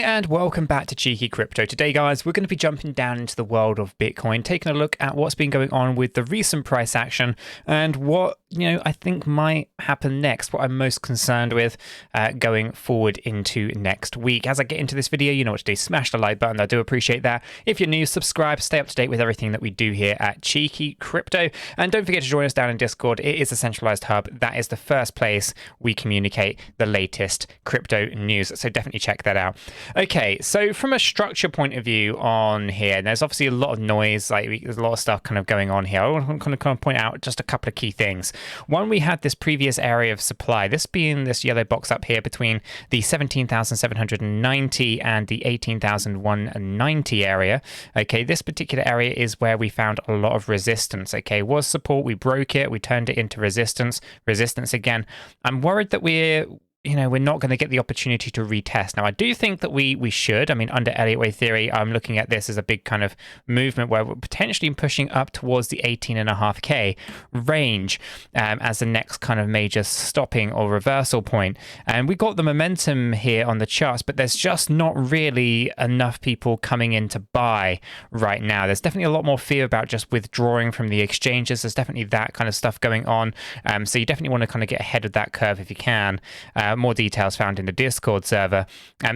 Hi and welcome back to Cheeky Crypto. Today guys, we're going to be jumping down into the world of Bitcoin, taking a look at what's been going on with the recent price action and what, I think might happen next, what I'm most concerned with going forward into next week. As I get into this video, you know what to do, smash the like button, I do appreciate that. If you're new, subscribe, stay up to date with everything that we do here at Cheeky Crypto. And don't forget to join us down in Discord. It is a centralized hub. That is the first place we communicate the latest crypto news. So definitely check that out. Okay, so from a structure point of view on here, there's obviously a lot of noise, there's a lot of stuff kind of going on here. I want to kind of point out just a couple of key things. One, we had this previous area of supply, this being this yellow box up here between the 17,790 and the 18,190 area. Okay, this particular area is where we found a lot of resistance. Okay, was support, we broke it, we turned it into resistance again. I'm worried that we're not going to get the opportunity to retest. Now, I do think that we should. I mean, under Elliott Wave theory, I'm looking at this as a big kind of movement where we're potentially pushing up towards the 18.5K range as the next kind of major stopping or reversal point. And we got the momentum here on the charts, but there's just not really enough people coming in to buy right now. There's definitely a lot more fear about just withdrawing from the exchanges. There's definitely that kind of stuff going on. So you definitely want to kind of get ahead of that curve if you can. More details found in the Discord server.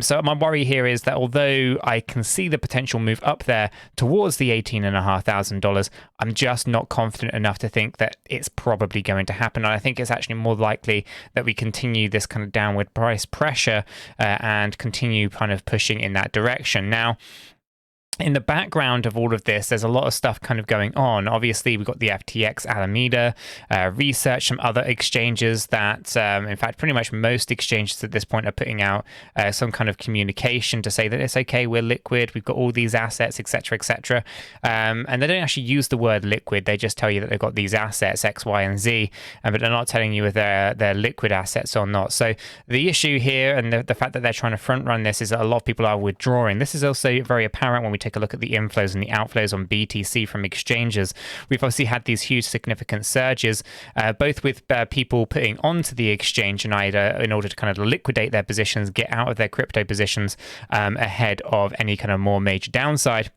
So my worry here is that although I can see the potential move up there towards the $18,500, I'm just not confident enough to think that it's probably going to happen. And I think it's actually more likely that we continue this kind of downward price pressure and continue kind of pushing in that direction. Now, in the background of all of this, there's a lot of stuff kind of going on. Obviously, we've got the FTX Alameda research, some other exchanges that, in fact, pretty much most exchanges at this point are putting out some kind of communication to say that it's okay, we're liquid, we've got all these assets, etc., etc. And they don't actually use the word liquid. They just tell you that they've got these assets, X, Y, and Z, but they're not telling you if they're liquid assets or not. So the issue here and the fact that they're trying to front run this is that a lot of people are withdrawing. This is also very apparent when we take a look at the inflows and the outflows on BTC from exchanges. We've obviously had these huge significant surges, both with people putting onto the exchange in order to kind of liquidate their positions, get out of their crypto positions ahead of any kind of more major downside.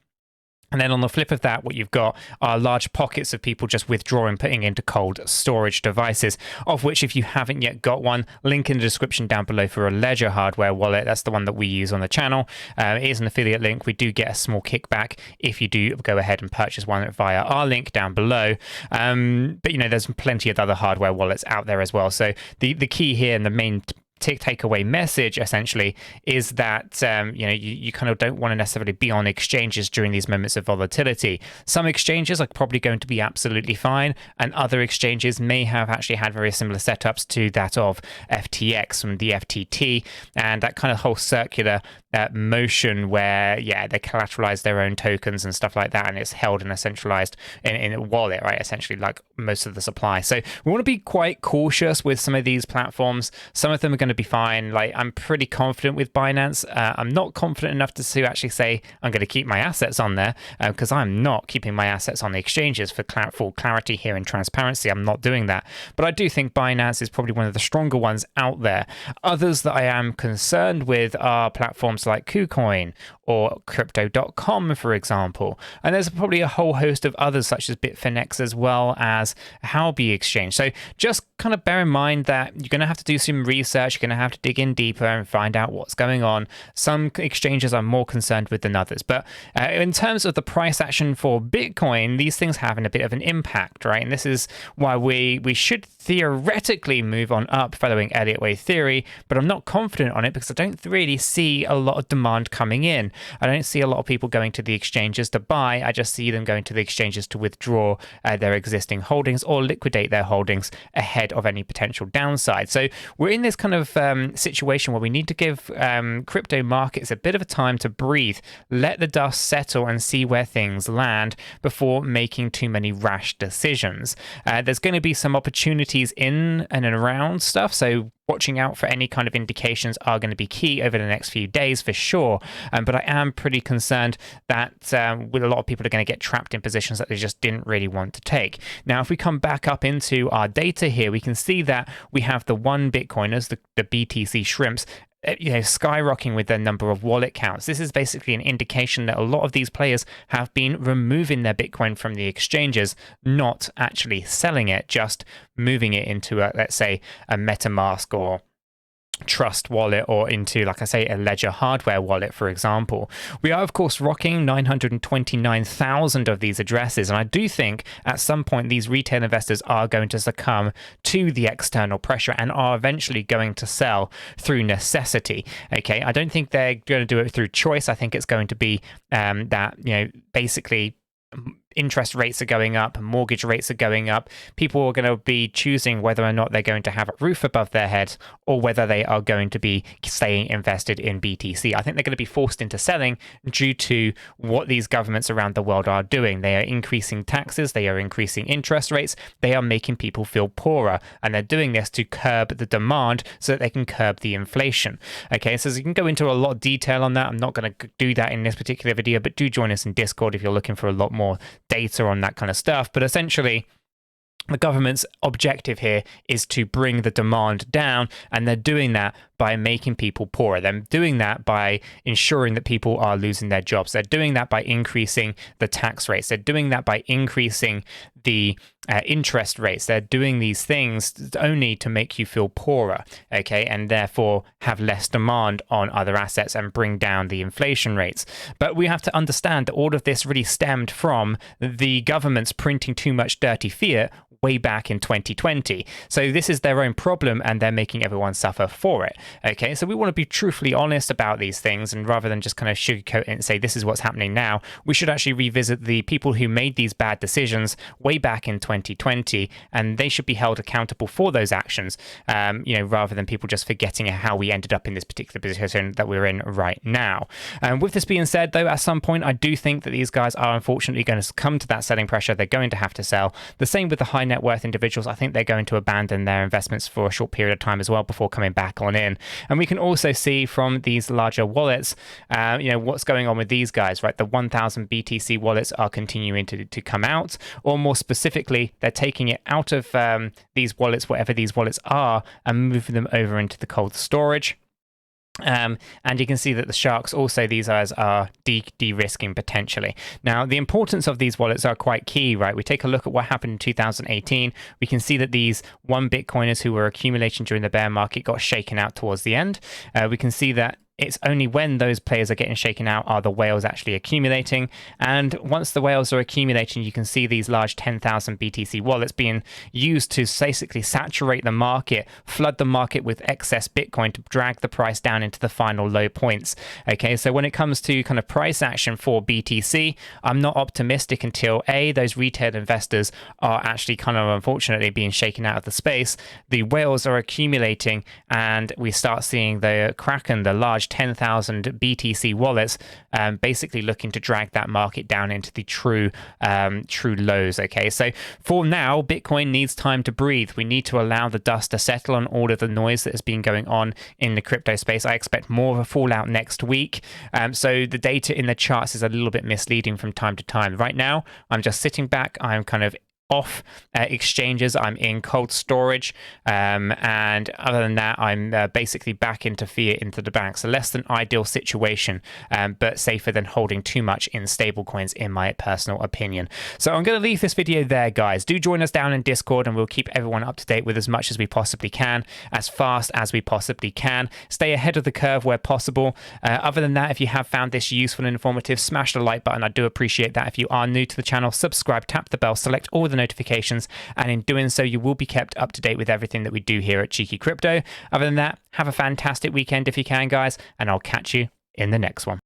And then on the flip of that, what you've got are large pockets of people just withdrawing, putting into cold storage devices, of which if you haven't yet got one, link in the description down below for a Ledger hardware wallet. That's the one that we use on the channel. It is an affiliate link. We do get a small kickback if you do go ahead and purchase one via our link down below. But, there's plenty of other hardware wallets out there as well. So the key here and the main takeaway message essentially is that you kind of don't want to necessarily be on exchanges during these moments of volatility. Some exchanges are probably going to be absolutely fine, and other exchanges may have actually had very similar setups to that of FTX and the FTT, and that kind of whole circular motion where they collateralize their own tokens and stuff like that, and it's held in a centralized in a wallet, right, essentially, like most of the supply. So we want to be quite cautious with some of these platforms. Some of them are going to be fine. Like, I'm pretty confident with Binance. I'm not confident enough to actually say I'm going to keep my assets on there, because I'm not keeping my assets on the exchanges for full clarity here and transparency. I'm not doing that. But I do think Binance is probably one of the stronger ones out there. Others that I am concerned with are platforms like KuCoin or Crypto.com, for example. And there's probably a whole host of others such as Bitfinex as well as Huobi Exchange. So just kind of bear in mind that you're going to have to do some research. You're going to have to dig in deeper and find out what's going on. Some exchanges I'm more concerned with than others. But in terms of the price action for Bitcoin, these things having a bit of an impact, right? And this is why we should theoretically move on up following Elliott Wave theory, but I'm not confident on it because I don't really see a lot of demand coming in. I don't see a lot of people going to the exchanges to buy. I just see them going to the exchanges to withdraw their existing holdings or liquidate their holdings ahead of any potential downside. So we're in this kind of situation where we need to give crypto markets a bit of a time to breathe, let the dust settle and see where things land before making too many rash decisions. There's going to be some opportunities in and around stuff, so watching out for any kind of indications are going to be key over the next few days for sure. But I am pretty concerned that with a lot of people are going to get trapped in positions that they just didn't really want to take. Now, if we come back up into our data here, we can see that we have the one Bitcoiners, the BTC shrimps, skyrocketing with their number of wallet counts. This is basically an indication that a lot of these players have been removing their Bitcoin from the exchanges, not actually selling it, just moving it into let's say a MetaMask or Trust wallet, or into, like I say, a Ledger hardware wallet, for example. We are, of course, rocking 929,000 of these addresses, and I do think at some point these retail investors are going to succumb to the external pressure and are eventually going to sell through necessity. Okay, I don't think they're going to do it through choice. I think it's going to be that, basically interest rates are going up, mortgage rates are going up. People are going to be choosing whether or not they're going to have a roof above their heads or whether they are going to be staying invested in BTC. I think they're going to be forced into selling due to what these governments around the world are doing. They are increasing taxes, they are increasing interest rates, they are making people feel poorer, and they're doing this to curb the demand so that they can curb the inflation. Okay, so you can go into a lot of detail on that. I'm not going to do that in this particular video, but do join us in Discord if you're looking for a lot more data on that kind of stuff. But essentially, the government's objective here is to bring the demand down, and they're doing that by making people poorer. They're doing that by ensuring that people are losing their jobs. They're doing that by increasing the tax rates. They're doing that by increasing the interest rates. They're doing these things only to make you feel poorer, okay, and therefore have less demand on other assets and bring down the inflation rates. But we have to understand that all of this really stemmed from the government's printing too much dirty fiat way back in 2020. So this is their own problem, and they're making everyone suffer for it. Okay, so we want to be truthfully honest about these things, and rather than just kind of sugarcoat it and say this is what's happening now, we should actually revisit the people who made these bad decisions way back in 2020, and they should be held accountable for those actions, rather than people just forgetting how we ended up in this particular position that we're in right now. With this being said, though, at some point I do think that these guys are unfortunately going to succumb to that selling pressure. They're going to have to sell. The same with the high net worth individuals. I think they're going to abandon their investments for a short period of time as well before coming back on in. And we can also see from these larger wallets, what's going on with these guys, right? The 1,000 BTC wallets are continuing to come out, or more specifically, they're taking it out of these wallets, whatever these wallets are, and moving them over into the cold storage. And you can see that the sharks also, these guys are de-risking potentially. Now, the importance of these wallets are quite key, right? We take a look at what happened in 2018. We can see that these Bitcoiners who were accumulating during the bear market got shaken out towards the end. We can see that it's only when those players are getting shaken out are the whales actually accumulating. And once the whales are accumulating, you can see these large 10,000 BTC wallets being used to basically saturate the market, flood the market with excess Bitcoin to drag the price down into the final low points. Okay, so when it comes to kind of price action for BTC, I'm not optimistic until those retail investors are actually kind of unfortunately being shaken out of the space. The whales are accumulating, and we start seeing the Kraken, the large 10,000 BTC wallets, basically looking to drag that market down into the true lows. Okay, so for now, Bitcoin needs time to breathe. We need to allow the dust to settle on all of the noise that has been going on in the crypto space. I expect more of a fallout next week. So the data in the charts is a little bit misleading from time to time. Right now, I'm just sitting back. I'm kind of off exchanges. I'm in cold storage, and other than that, I'm basically back into fiat into the bank. So less than ideal situation, but safer than holding too much in stable coins, in my personal opinion. So I'm going to leave this video there, guys. Do join us down in Discord, and we'll keep everyone up to date with as much as we possibly can, as fast as we possibly can. Stay ahead of the curve where possible. Other than that, if you have found this useful and informative, smash the like button. I do appreciate that. If you are new to the channel, subscribe, tap the bell, select all the notifications, and in doing so you will be kept up to date with everything that we do here at Cheeky Crypto. Other than that, have a fantastic weekend if you can, guys, and I'll catch you in the next one.